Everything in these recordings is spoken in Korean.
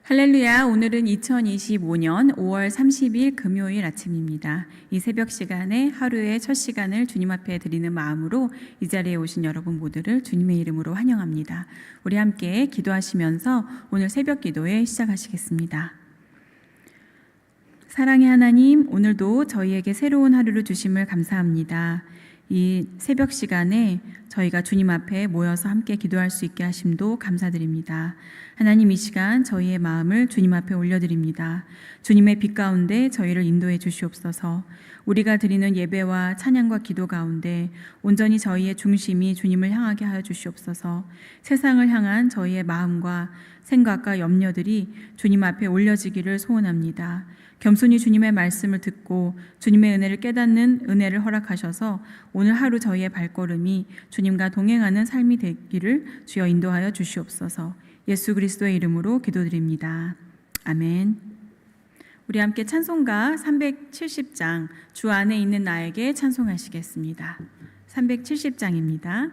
할렐루야. 오늘은 2025년 5월 30일 금요일 아침입니다. 이 새벽 시간에 하루의 첫 시간을 주님 앞에 드리는 마음으로 이 자리에 오신 여러분 모두를 주님의 이름으로 환영합니다. 우리 함께 기도하시면서 오늘 새벽 기도에 시작하시겠습니다. 사랑의 하나님, 오늘도 저희에게 새로운 하루를 주심을 감사합니다. 이 새벽 시간에 저희가 주님 앞에 모여서 함께 기도할 수 있게 하심도 감사드립니다. 하나님, 이 시간 저희의 마음을 주님 앞에 올려드립니다. 주님의 빛 가운데 저희를 인도해 주시옵소서. 우리가 드리는 예배와 찬양과 기도 가운데 온전히 저희의 중심이 주님을 향하게 하여 주시옵소서. 세상을 향한 저희의 마음과 생각과 염려들이 주님 앞에 올려지기를 소원합니다. 겸손히 주님의 말씀을 듣고 주님의 은혜를 깨닫는 은혜를 허락하셔서 오늘 하루 저희의 발걸음이 주님과 동행하는 삶이 되기를 주여 인도하여 주시옵소서. 예수 그리스도의 이름으로 기도드립니다. 아멘. 우리 함께 찬송가 370장 주 안에 있는 나에게 찬송하시겠습니다. 370장입니다.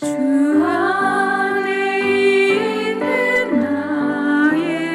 주 안에 있는 나에게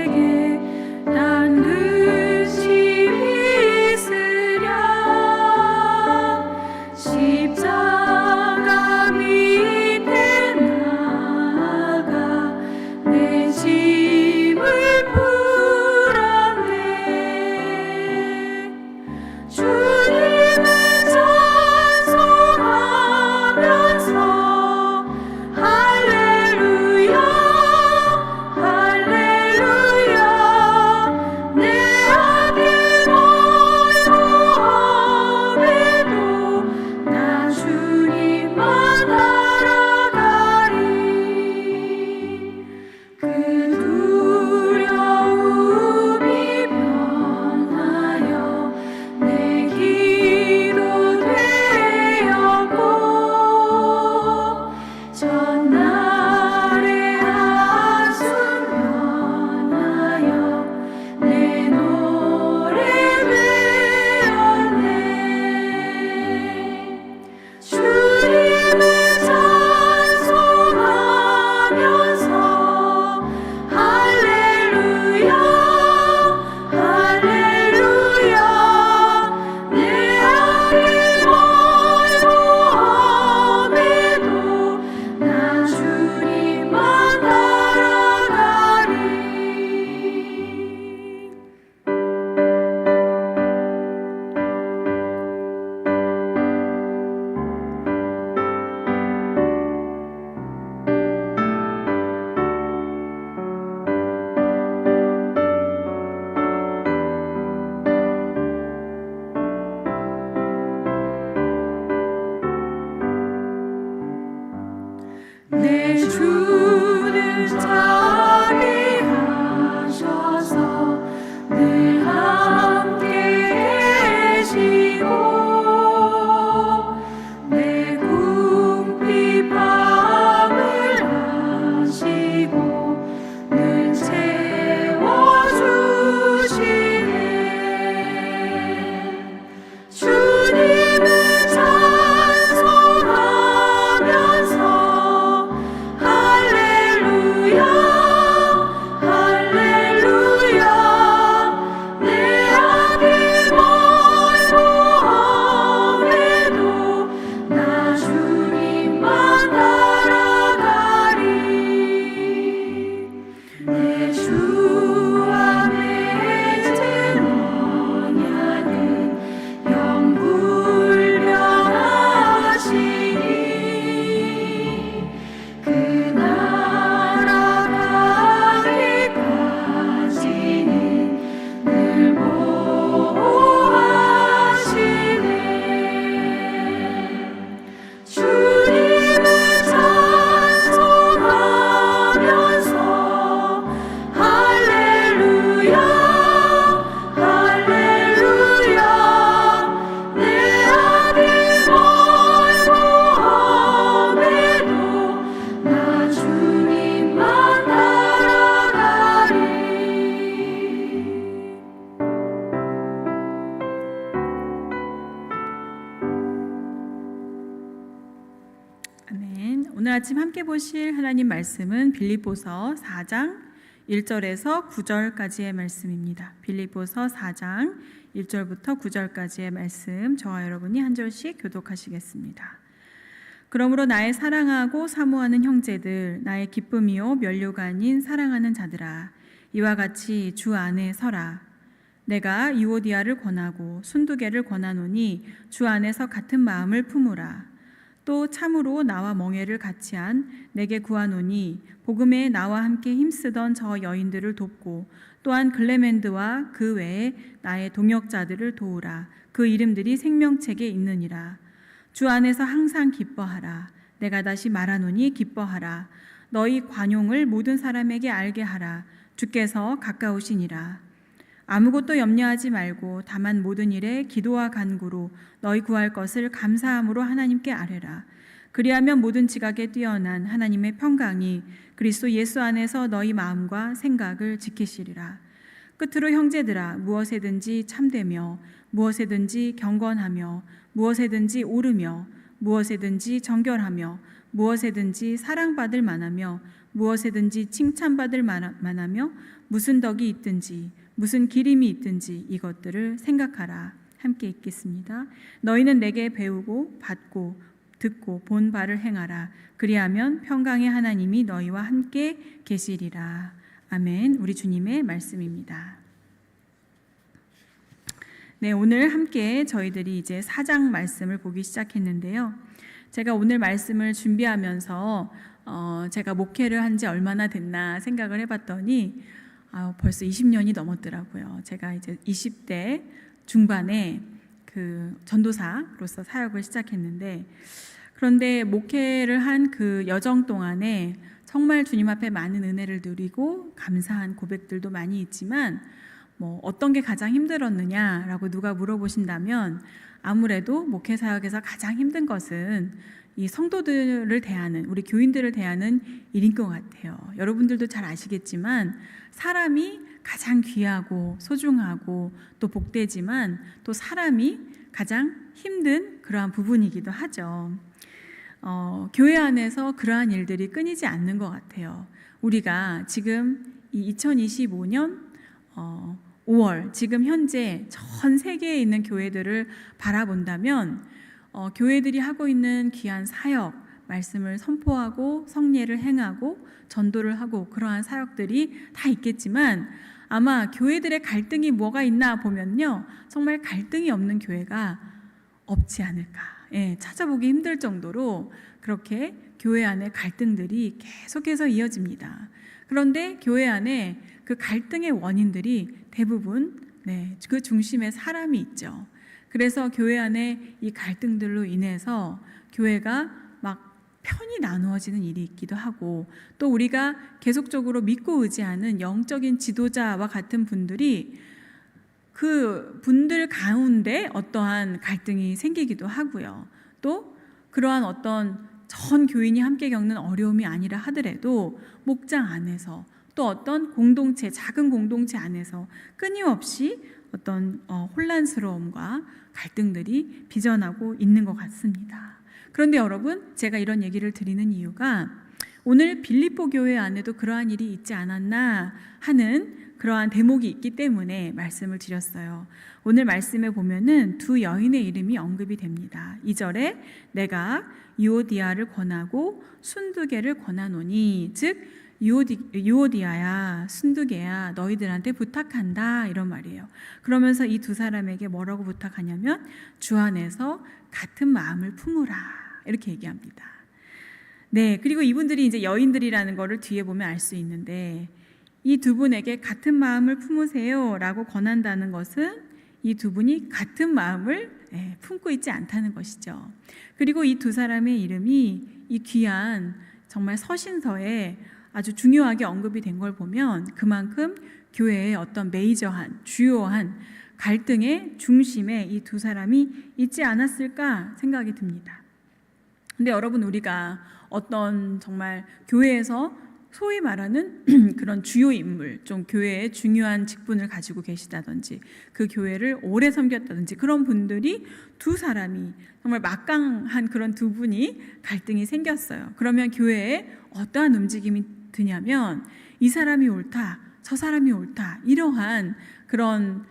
오늘 아침 함께 보실 하나님 말씀은 빌립보서 4장 1절에서 9절까지의 말씀입니다. 빌립보서 4장 1절부터 9절까지의 말씀, 저와 여러분이 한 절씩 교독하시겠습니다. 그러므로 나의 사랑하고 사모하는 형제들, 나의 기쁨이요 면류가 아닌 사랑하는 자들아, 이와 같이 주 안에 서라. 내가 유오디아를 권하고 순두개를 권하노니 주 안에서 같은 마음을 품으라. 또 참으로 나와 멍에를 같이 한 내게 구하노니 복음에 나와 함께 힘쓰던 저 여인들을 돕고 또한 글레멘드와 그 외에 나의 동역자들을 도우라. 그 이름들이 생명책에 있느니라. 주 안에서 항상 기뻐하라. 내가 다시 말하노니 기뻐하라. 너희 관용을 모든 사람에게 알게 하라. 주께서 가까우시니라. 아무것도 염려하지 말고 다만 모든 일에 기도와 간구로 너희 구할 것을 감사함으로 하나님께 아뢰라. 그리하면 모든 지각에 뛰어난 하나님의 평강이 그리스도 예수 안에서 너희 마음과 생각을 지키시리라. 끝으로 형제들아, 무엇에든지 참되며 무엇에든지 경건하며 무엇에든지 옳으며 무엇에든지 정결하며 무엇에든지 사랑받을 만하며 무엇에든지 칭찬받을 만하며 무슨 덕이 있든지 무슨 기림이 있든지 이것들을 생각하라. 함께 읽겠습니다. 너희는 내게 배우고 받고 듣고 본 바를 행하라. 그리하면 평강의 하나님이 너희와 함께 계시리라. 아멘. 우리 주님의 말씀입니다. 네, 오늘 함께 저희들이 이제 4장 말씀을 보기 시작했는데요. 제가 오늘 말씀을 준비하면서 제가 목회를 한 지 얼마나 됐나 생각을 해봤더니 벌써 20년이 넘었더라고요. 제가 이제 20대 중반에 그 전도사로서 사역을 시작했는데, 그런데 목회를 한 그 여정 동안에 정말 주님 앞에 많은 은혜를 누리고 감사한 고백들도 많이 있지만, 어떤 게 가장 힘들었느냐라고 누가 물어보신다면 아무래도 목회 사역에서 가장 힘든 것은 이 성도들을 대하는, 우리 교인들을 대하는 일인 것 같아요. 여러분들도 잘 아시겠지만 사람이 가장 귀하고 소중하고 또 복되지만 또 사람이 가장 힘든 그러한 부분이기도 하죠. 교회 안에서 그러한 일들이 끊이지 않는 것 같아요. 우리가 지금 이 2025년 5월 지금 현재 전 세계에 있는 교회들을 바라본다면 교회들이 하고 있는 귀한 사역, 말씀을 선포하고 성례를 행하고 전도를 하고 그러한 사역들이 다 있겠지만 아마 교회들의 갈등이 뭐가 있나 보면요, 정말 갈등이 없는 교회가 없지 않을까. 찾아보기 힘들 정도로 그렇게 교회 안에 갈등들이 계속해서 이어집니다. 그런데 교회 안에 그 갈등의 원인들이 대부분 그 중심에 사람이 있죠. 그래서 교회 안에 이 갈등들로 인해서 교회가 막 편이 나누어지는 일이 있기도 하고, 또 우리가 계속적으로 믿고 의지하는 영적인 지도자와 같은 분들이 그 분들 가운데 어떠한 갈등이 생기기도 하고요. 또 그러한 어떤 전 교인이 함께 겪는 어려움이 아니라 하더라도 목장 안에서 또 어떤 공동체, 작은 공동체 안에서 끊임없이 어떤 혼란스러움과 갈등들이 빚어나고 있는 것 같습니다. 그런데 여러분, 제가 이런 얘기를 드리는 이유가 오늘 빌립보 교회 안에도 그러한 일이 있지 않았나 하는 그러한 대목이 있기 때문에 말씀을 드렸어요. 오늘 말씀에 보면은 두 여인의 이름이 언급이 됩니다. 2절에 내가 유오디아를 권하고 순두개를 권하노니, 즉 유오디아야, 순두개야, 너희들한테 부탁한다, 이런 말이에요. 그러면서 이 두 사람에게 뭐라고 부탁하냐면 주 안에서 같은 마음을 품으라, 이렇게 얘기합니다. 네, 그리고 이분들이 이제 여인들이라는 거를 뒤에 보면 알 수 있는데, 이 두 분에게 같은 마음을 품으세요 라고 권한다는 것은 이 두 분이 같은 마음을 품고 있지 않다는 것이죠. 그리고 이 두 사람의 이름이 이 귀한 정말 서신서에 아주 중요하게 언급이 된 걸 보면 그만큼 교회의 어떤 메이저한, 주요한 갈등의 중심에 이 두 사람이 있지 않았을까 생각이 듭니다. 근데 여러분, 우리가 어떤 정말 교회에서 소위 말하는 그런 주요 인물, 좀 교회에 중요한 직분을 가지고 계시다든지 그 교회를 오래 섬겼다든지 그런 분들이 두 사람이 정말 막강한 그런 두 분이 갈등이 생겼어요. 그러면 교회에 어떠한 움직임이 드냐면 이 사람이 옳다, 저 사람이 옳다, 이러한 그런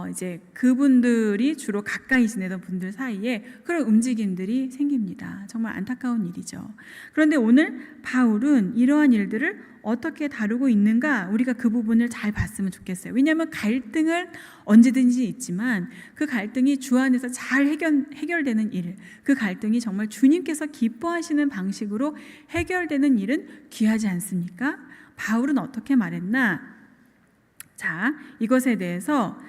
이제 그분들이 주로 가까이 지내던 분들 사이에 그런 움직임들이 생깁니다. 정말 안타까운 일이죠. 그런데 오늘 바울은 이러한 일들을 어떻게 다루고 있는가, 우리가 그 부분을 잘 봤으면 좋겠어요. 왜냐하면 갈등은 언제든지 있지만 그 갈등이 주 안에서 잘 해결되는 일, 그 갈등이 정말 주님께서 기뻐하시는 방식으로 해결되는 일은 귀하지 않습니까? 바울은 어떻게 말했나? 자, 이것에 대해서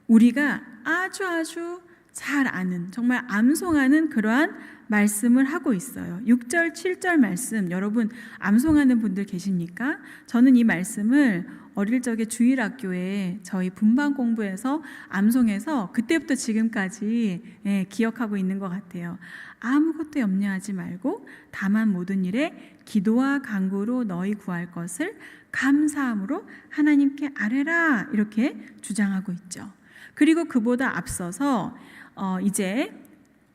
우리가 아주 잘 아는, 정말 암송하는 그러한 말씀을 하고 있어요. 6절, 7절 말씀, 여러분 암송하는 분들 계십니까? 저는 이 말씀을 어릴 적에 주일학교에 저희 분반 공부에서 암송해서 그때부터 지금까지 기억하고 있는 것 같아요. 아무것도 염려하지 말고 다만 모든 일에 기도와 간구로 너희 구할 것을 감사함으로 하나님께 아뢰라, 이렇게 주장하고 있죠. 그리고 그보다 앞서서 이제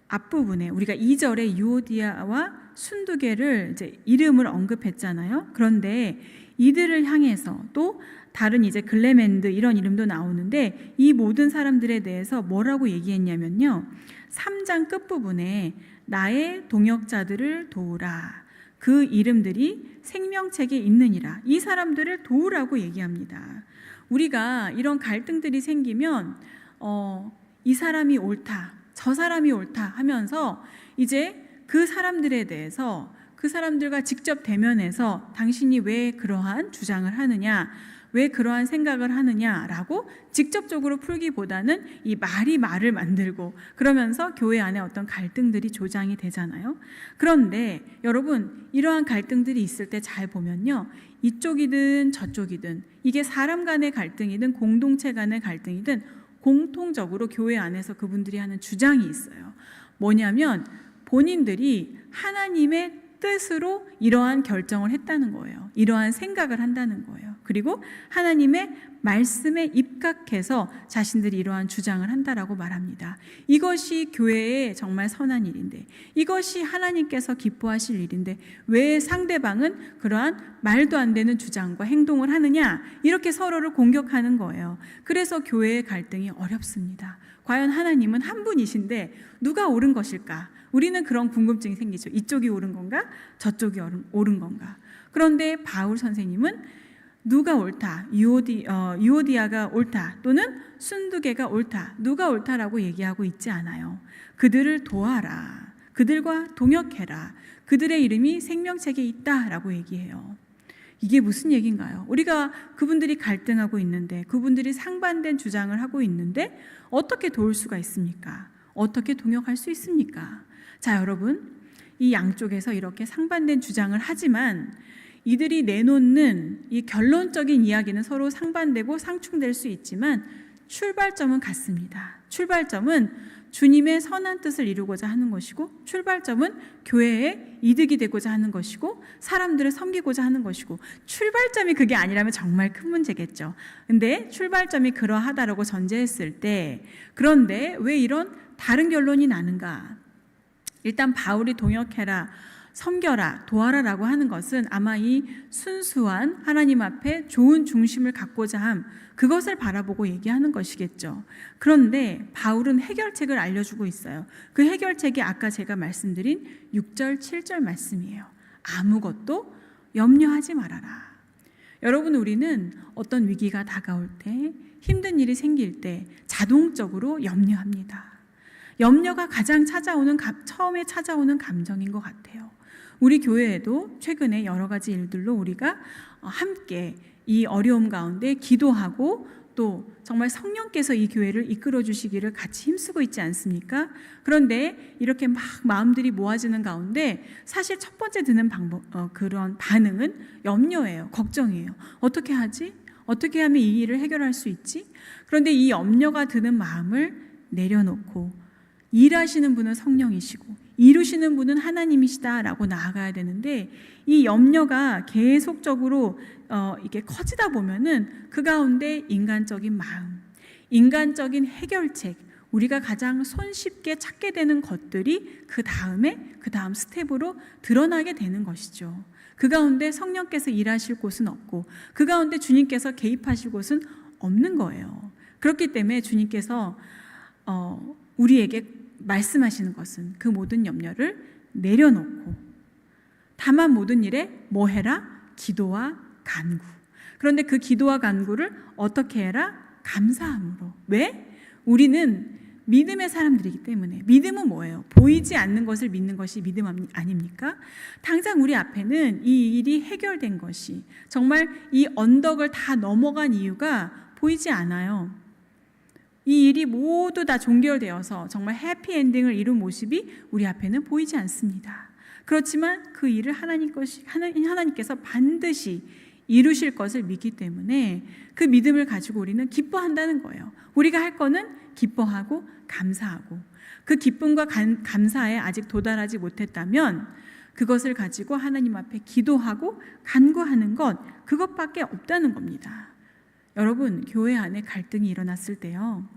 앞부분에 우리가 2절에 유오디아와 순두개를 이제 이름을 언급했잖아요. 그런데 이들을 향해서 또 다른 이제 글레멘드 이런 이름도 나오는데 이 모든 사람들에 대해서 뭐라고 얘기했냐면요. 3장 끝부분에 나의 동역자들을 도우라. 그 이름들이 생명책에 있느니라. 이 사람들을 도우라고 얘기합니다. 우리가 이런 갈등들이 생기면 이 사람이 옳다, 저 사람이 옳다 하면서 이제 그 사람들에 대해서 그 사람들과 직접 대면해서 당신이 왜 그러한 주장을 하느냐, 왜 그러한 생각을 하느냐라고 직접적으로 풀기보다는 이 말이 말을 만들고 그러면서 교회 안에 어떤 갈등들이 조장이 되잖아요. 그런데 여러분 이러한 갈등들이 있을 때 잘 보면요. 이쪽이든 저쪽이든 이게 사람 간의 갈등이든 공동체 간의 갈등이든 공통적으로 교회 안에서 그분들이 하는 주장이 있어요. 뭐냐면 본인들이 하나님의 뜻으로 이러한 결정을 했다는 거예요. 이러한 생각을 한다는 거예요. 그리고 하나님의 말씀에 입각해서 자신들이 이러한 주장을 한다라고 말합니다. 이것이 교회의 정말 선한 일인데, 이것이 하나님께서 기뻐하실 일인데 왜 상대방은 그러한 말도 안 되는 주장과 행동을 하느냐, 이렇게 서로를 공격하는 거예요. 그래서 교회의 갈등이 어렵습니다. 과연 하나님은 한 분이신데 누가 옳은 것일까? 우리는 그런 궁금증이 생기죠. 이쪽이 옳은 건가? 저쪽이 옳은 건가? 그런데 바울 선생님은 누가 옳다, 유오디아가 옳다, 또는 순두개가 옳다, 누가 옳다라고 얘기하고 있지 않아요. 그들을 도와라, 그들과 동역해라, 그들의 이름이 생명책에 있다라고 얘기해요. 이게 무슨 얘기인가요? 우리가 그분들이 갈등하고 있는데, 그분들이 상반된 주장을 하고 있는데 어떻게 도울 수가 있습니까? 어떻게 동역할 수 있습니까? 자, 여러분, 이 양쪽에서 이렇게 상반된 주장을 하지만 이들이 내놓는 이 결론적인 이야기는 서로 상반되고 상충될 수 있지만 출발점은 같습니다. 출발점은 주님의 선한 뜻을 이루고자 하는 것이고, 출발점은 교회에 이득이 되고자 하는 것이고, 사람들을 섬기고자 하는 것이고, 출발점이 그게 아니라면 정말 큰 문제겠죠. 근데 출발점이 그러하다라고 전제했을 때, 그런데 왜 이런 다른 결론이 나는가? 일단 바울이 동역해라, 섬겨라, 도와라라고 하는 것은 아마 이 순수한 하나님 앞에 좋은 중심을 갖고자 함, 그것을 바라보고 얘기하는 것이겠죠. 그런데 바울은 해결책을 알려주고 있어요. 그 해결책이 아까 제가 말씀드린 6절, 7절 말씀이에요. 아무것도 염려하지 말아라. 여러분, 우리는 어떤 위기가 다가올 때, 힘든 일이 생길 때 자동적으로 염려합니다. 염려가 가장 처음에 찾아오는 감정인 것 같아요. 우리 교회에도 최근에 여러 가지 일들로 우리가 함께 이 어려움 가운데 기도하고 또 정말 성령께서 이 교회를 이끌어 주시기를 같이 힘쓰고 있지 않습니까? 그런데 이렇게 막 마음들이 모아지는 가운데 사실 첫 번째 드는 그런 반응은 염려예요. 걱정이에요. 어떻게 하지? 어떻게 하면 이 일을 해결할 수 있지? 그런데 이 염려가 드는 마음을 내려놓고 일하시는 분은 성령이시고 이루시는 분은 하나님이시다라고 나아가야 되는데, 이 염려가 계속적으로 이게 커지다 보면은 그 가운데 인간적인 마음, 인간적인 해결책, 우리가 가장 손쉽게 찾게 되는 것들이 그 다음 스텝으로 드러나게 되는 것이죠. 그 가운데 성령께서 일하실 곳은 없고, 그 가운데 주님께서 개입하실 곳은 없는 거예요. 그렇기 때문에 주님께서 우리에게 말씀하시는 것은 그 모든 염려를 내려놓고, 다만 모든 일에 뭐 해라? 기도와 간구. 그런데 그 기도와 간구를 어떻게 해라? 감사함으로. 왜? 우리는 믿음의 사람들이기 때문에. 믿음은 뭐예요? 보이지 않는 것을 믿는 것이 믿음 아닙니까? 당장 우리 앞에는 이 일이 해결된 것이, 정말 이 언덕을 다 넘어간 이유가 보이지 않아요. 이 일이 모두 다 종결되어서 정말 해피엔딩을 이룬 모습이 우리 앞에는 보이지 않습니다. 그렇지만 그 일을 하나님께서 반드시 이루실 것을 믿기 때문에 그 믿음을 가지고 우리는 기뻐한다는 거예요. 우리가 할 거는 기뻐하고 감사하고, 그 기쁨과 감사에 아직 도달하지 못했다면 그것을 가지고 하나님 앞에 기도하고 간구하는 것, 그것밖에 없다는 겁니다. 여러분, 교회 안에 갈등이 일어났을 때요,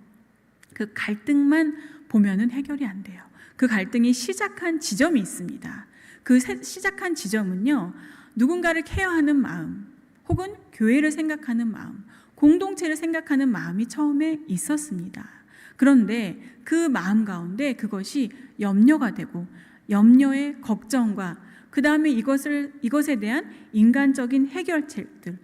그 갈등만 보면은 해결이 안 돼요. 그 갈등이 시작한 지점이 있습니다. 그 시작한 지점은요, 누군가를 케어하는 마음, 혹은 교회를 생각하는 마음, 공동체를 생각하는 마음이 처음에 있었습니다. 그런데 그 마음 가운데 그것이 염려가 되고, 염려의 걱정과 그 다음에 이것에 대한 인간적인 해결책들,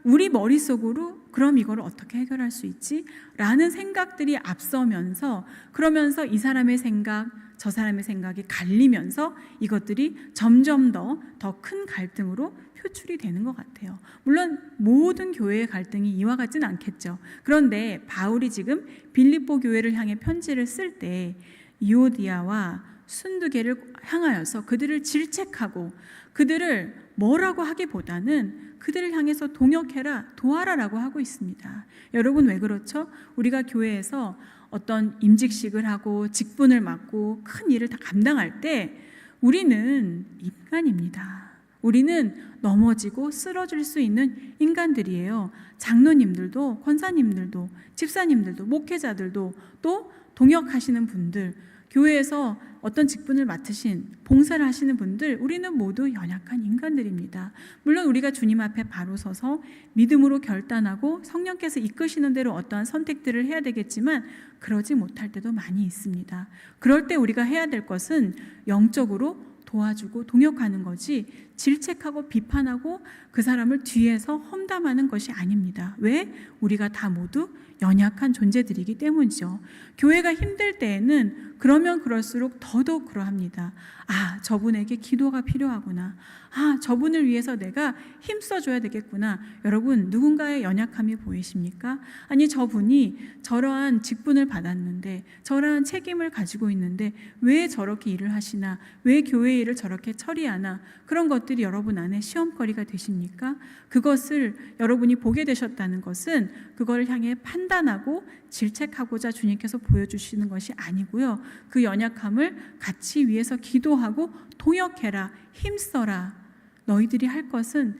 우리 머릿속으로 그럼 이걸 어떻게 해결할 수 있지? 라는 생각들이 앞서면서, 그러면서 이 사람의 생각, 저 사람의 생각이 갈리면서 이것들이 점점 더 큰 갈등으로 표출이 되는 것 같아요. 물론 모든 교회의 갈등이 이와 같지는 않겠죠. 그런데 바울이 지금 빌립보 교회를 향해 편지를 쓸 때 유오디아와 순두계를 향하여서 그들을 질책하고, 그들을 뭐라고 하기보다는 그들을 향해서 동역해라, 도와라라고 하고 있습니다. 여러분, 왜 그렇죠? 우리가 교회에서 어떤 임직식을 하고 직분을 맡고 큰 일을 다 감당할 때 우리는 인간입니다. 우리는 넘어지고 쓰러질 수 있는 인간들이에요. 장로님들도, 권사님들도, 집사님들도, 목회자들도, 또 동역하시는 분들, 교회에서 어떤 직분을 맡으신, 봉사를 하시는 분들, 우리는 모두 연약한 인간들입니다. 물론 우리가 주님 앞에 바로 서서 믿음으로 결단하고 성령께서 이끄시는 대로 어떠한 선택들을 해야 되겠지만, 그러지 못할 때도 많이 있습니다. 그럴 때 우리가 해야 될 것은 영적으로 도와주고 동역하는 거지, 질책하고 비판하고 그 사람을 뒤에서 험담하는 것이 아닙니다. 왜? 우리가 다 모두 연약한 존재들이기 때문이죠. 교회가 힘들 때에는 그러면 그럴수록 더더욱 그러합니다. 아, 저분에게 기도가 필요하구나. 아, 저분을 위해서 내가 힘써줘야 되겠구나. 여러분, 누군가의 연약함이 보이십니까? 아니, 저분이 저러한 직분을 받았는데, 저러한 책임을 가지고 있는데 왜 저렇게 일을 하시나? 왜 교회 일을 저렇게 처리하나? 그런 것들이 여러분 안에 시험거리가 되십니까? 그것을 여러분이 보게 되셨다는 것은 그걸 향해 판단하고 질책하고자 주님께서 보여주시는 것이 아니고요, 그 연약함을 같이 위해서 기도하고 동역해라, 힘써라. 너희들이 할 것은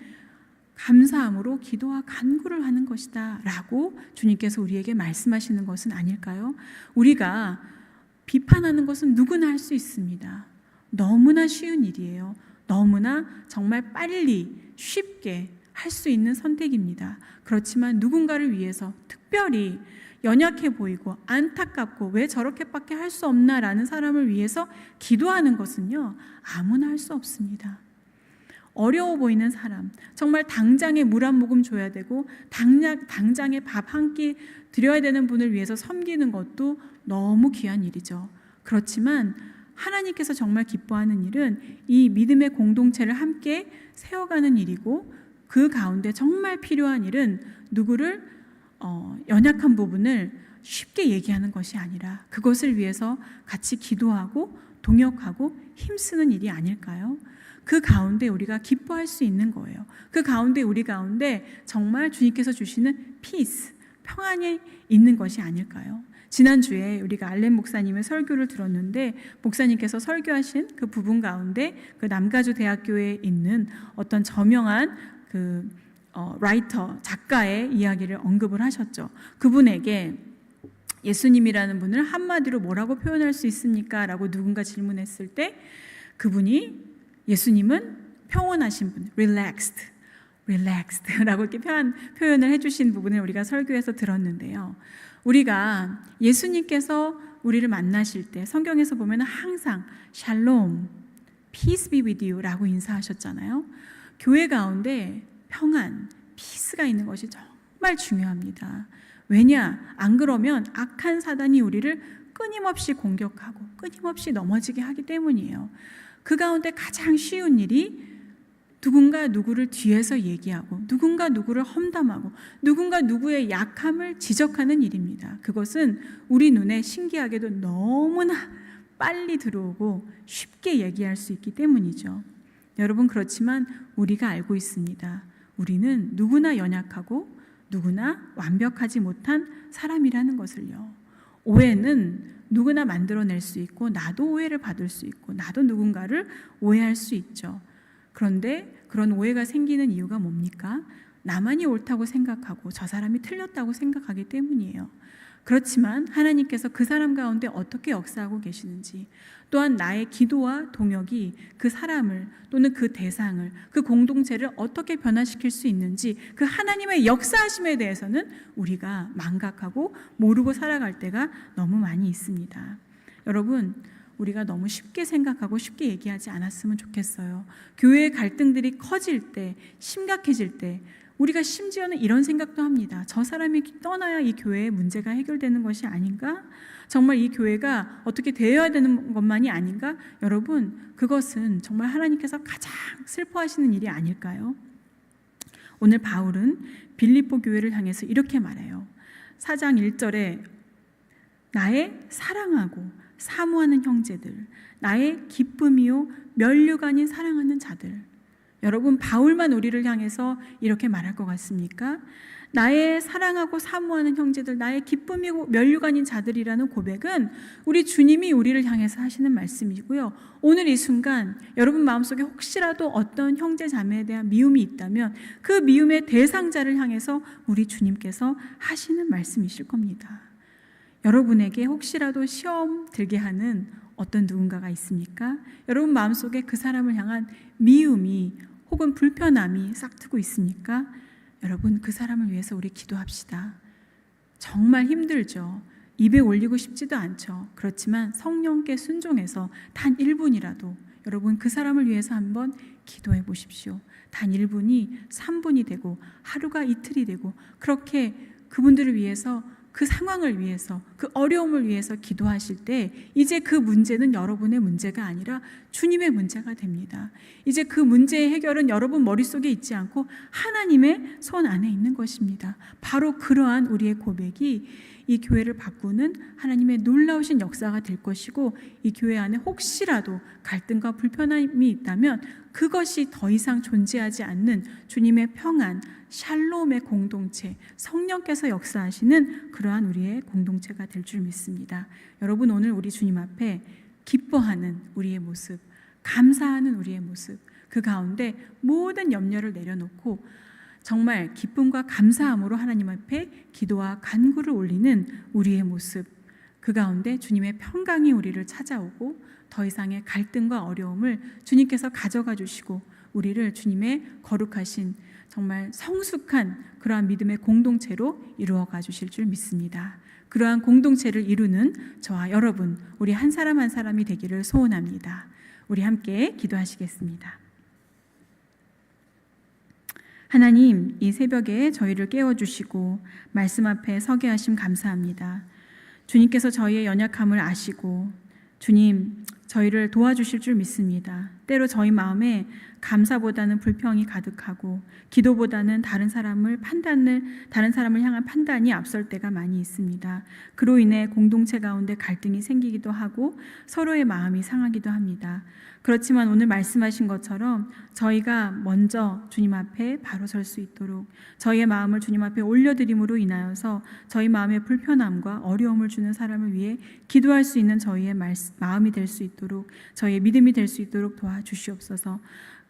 감사함으로 기도와 간구를 하는 것이다 라고 주님께서 우리에게 말씀하시는 것은 아닐까요? 우리가 비판하는 것은 누구나 할 수 있습니다. 너무나 쉬운 일이에요. 너무나 정말 빨리 쉽게 할 수 있는 선택입니다. 그렇지만 누군가를 위해서 특별히 연약해 보이고 안타깝고 왜 저렇게밖에 할 수 없나라는 사람을 위해서 기도하는 것은요, 아무나 할 수 없습니다. 어려워 보이는 사람, 정말 당장에 물 한 모금 줘야 되고 당장에 밥 한 끼 드려야 되는 분을 위해서 섬기는 것도 너무 귀한 일이죠. 그렇지만 하나님께서 정말 기뻐하는 일은 이 믿음의 공동체를 함께 세워가는 일이고, 그 가운데 정말 필요한 일은 누구를 연약한 부분을 쉽게 얘기하는 것이 아니라 그것을 위해서 같이 기도하고 동역하고 힘쓰는 일이 아닐까요? 그 가운데 우리가 기뻐할 수 있는 거예요. 그 가운데 우리 가운데 정말 주님께서 주시는 피스, 평안이 있는 것이 아닐까요? 지난주에 우리가 알렌 목사님의 설교를 들었는데 목사님께서 설교하신 그 부분 가운데 그 남가주 대학교에 있는 어떤 저명한 라이터, 작가의 이야기를 언급을 하셨죠. 그분에게 예수님이라는 분을 한마디로 뭐라고 표현할 수 있습니까? 라고 누군가 질문했을 때 그분이 예수님은 평온하신 분, relaxed 라고 이렇게 표현을 해주신 부분을 우리가 설교에서 들었는데요. 우리가 예수님께서 우리를 만나실 때 성경에서 보면 항상 샬롬, peace be with you 라고 인사하셨잖아요. 교회 가운데 평안, 피스가 있는 것이 정말 중요합니다. 왜냐? 안 그러면 악한 사단이 우리를 끊임없이 공격하고 끊임없이 넘어지게 하기 때문이에요. 그 가운데 가장 쉬운 일이 누군가 누구를 뒤에서 얘기하고 누군가 누구를 험담하고 누군가 누구의 약함을 지적하는 일입니다. 그것은 우리 눈에 신기하게도 너무나 빨리 들어오고 쉽게 얘기할 수 있기 때문이죠. 여러분, 그렇지만 우리가 알고 있습니다. 우리는 누구나 연약하고 누구나 완벽하지 못한 사람이라는 것을요. 오해는 누구나 만들어낼 수 있고 나도 오해를 받을 수 있고 나도 누군가를 오해할 수 있죠. 그런데 그런 오해가 생기는 이유가 뭡니까? 나만이 옳다고 생각하고 저 사람이 틀렸다고 생각하기 때문이에요. 그렇지만 하나님께서 그 사람 가운데 어떻게 역사하고 계시는지, 또한 나의 기도와 동역이 그 사람을 또는 그 대상을, 그 공동체를 어떻게 변화시킬 수 있는지, 그 하나님의 역사하심에 대해서는 우리가 망각하고 모르고 살아갈 때가 너무 많이 있습니다. 여러분, 우리가 너무 쉽게 생각하고 쉽게 얘기하지 않았으면 좋겠어요. 교회의 갈등들이 커질 때, 심각해질 때 우리가 심지어는 이런 생각도 합니다. 저 사람이 떠나야 이 교회의 문제가 해결되는 것이 아닌가? 정말 이 교회가 어떻게 되어야 되는 것만이 아닌가? 여러분, 그것은 정말 하나님께서 가장 슬퍼하시는 일이 아닐까요? 오늘 바울은 빌립보 교회를 향해서 이렇게 말해요. 4장 1절에 나의 사랑하고 사모하는 형제들, 나의 기쁨이요 면류가 아닌 사랑하는 자들. 여러분, 바울만 우리를 향해서 이렇게 말할 것 같습니까? 나의 사랑하고 사모하는 형제들, 나의 기쁨이고 면류가 아닌 자들이라는 고백은 우리 주님이 우리를 향해서 하시는 말씀이고요. 오늘 이 순간 여러분 마음속에 혹시라도 어떤 형제 자매에 대한 미움이 있다면 그 미움의 대상자를 향해서 우리 주님께서 하시는 말씀이실 겁니다. 여러분에게 혹시라도 시험 들게 하는 어떤 누군가가 있습니까? 여러분 마음속에 그 사람을 향한 미움이 혹은 불편함이 싹트고 있습니까? 여러분, 그 사람을 위해서 우리 기도합시다. 정말 힘들죠. 입에 올리고 싶지도 않죠. 그렇지만 성령께 순종해서 단 1분이라도 여러분 그 사람을 위해서 한번 기도해 보십시오. 단 1분이 3분이 되고 하루가 이틀이 되고 그렇게 그분들을 위해서, 그 상황을 위해서, 그 어려움을 위해서 기도하실 때 이제 그 문제는 여러분의 문제가 아니라 주님의 문제가 됩니다. 이제 그 문제의 해결은 여러분 머릿속에 있지 않고 하나님의 손 안에 있는 것입니다. 바로 그러한 우리의 고백이 이 교회를 바꾸는 하나님의 놀라우신 역사가 될 것이고, 이 교회 안에 혹시라도 갈등과 불편함이 있다면 그것이 더 이상 존재하지 않는 주님의 평안, 샬롬의 공동체, 성령께서 역사하시는 그러한 우리의 공동체가 될 줄 믿습니다. 여러분, 오늘 우리 주님 앞에 기뻐하는 우리의 모습, 감사하는 우리의 모습, 그 가운데 모든 염려를 내려놓고 정말 기쁨과 감사함으로 하나님 앞에 기도와 간구를 올리는 우리의 모습, 그 가운데 주님의 평강이 우리를 찾아오고 더 이상의 갈등과 어려움을 주님께서 가져가 주시고 우리를 주님의 거룩하신 정말 성숙한 그러한 믿음의 공동체로 이루어가 주실 줄 믿습니다. 그러한 공동체를 이루는 저와 여러분, 우리 한 사람 한 사람이 되기를 소원합니다. 우리 함께 기도하시겠습니다. 하나님, 이 새벽에 저희를 깨워주시고 말씀 앞에 서게 하심 감사합니다. 주님께서 저희의 연약함을 아시고 주님, 저희를 도와주실 줄 믿습니다. 때로 저희 마음에 감사보다는 불평이 가득하고 기도보다는 다른 사람을 향한 판단이 앞설 때가 많이 있습니다. 그로 인해 공동체 가운데 갈등이 생기기도 하고 서로의 마음이 상하기도 합니다. 그렇지만 오늘 말씀하신 것처럼 저희가 먼저 주님 앞에 바로 설 수 있도록 저희의 마음을 주님 앞에 올려드림으로 인하여서 저희 마음의 불편함과 어려움을 주는 사람을 위해 기도할 수 있는 저희의 마음이 될 수 있도록 저희의 믿음이 될 수 있도록 도와주시옵소서.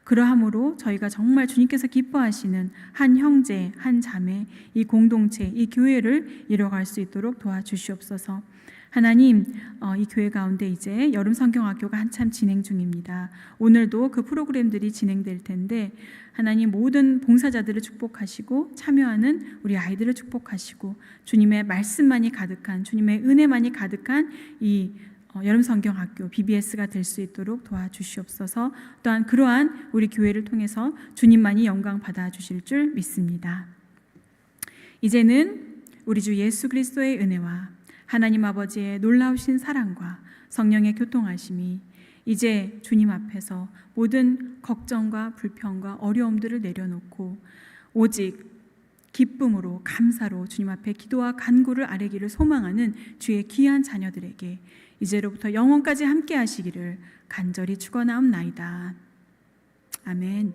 그러함으로 저희가 정말 주님께서 기뻐하시는 한 형제, 한 자매, 이 공동체, 이 교회를 이뤄갈 수 있도록 도와주시옵소서. 하나님, 이 교회 가운데 이제 여름 성경학교가 한참 진행 중입니다. 오늘도 그 프로그램들이 진행될 텐데 하나님 모든 봉사자들을 축복하시고 참여하는 우리 아이들을 축복하시고 주님의 말씀만이 가득한 주님의 은혜만이 가득한 이 여름 성경학교 BBS가 될 수 있도록 도와주시옵소서. 또한 그러한 우리 교회를 통해서 주님만이 영광 받아주실 줄 믿습니다. 이제는 우리 주 예수 그리스도의 은혜와 하나님 아버지의 놀라우신 사랑과 성령의 교통하심이 이제 주님 앞에서 모든 걱정과 불평과 어려움들을 내려놓고 오직 기쁨으로 감사로 주님 앞에 기도와 간구를 아뢰기를 소망하는 주의 귀한 자녀들에게 이제로부터 영원까지 함께 하시기를 간절히 축원하옵나이다. 아멘.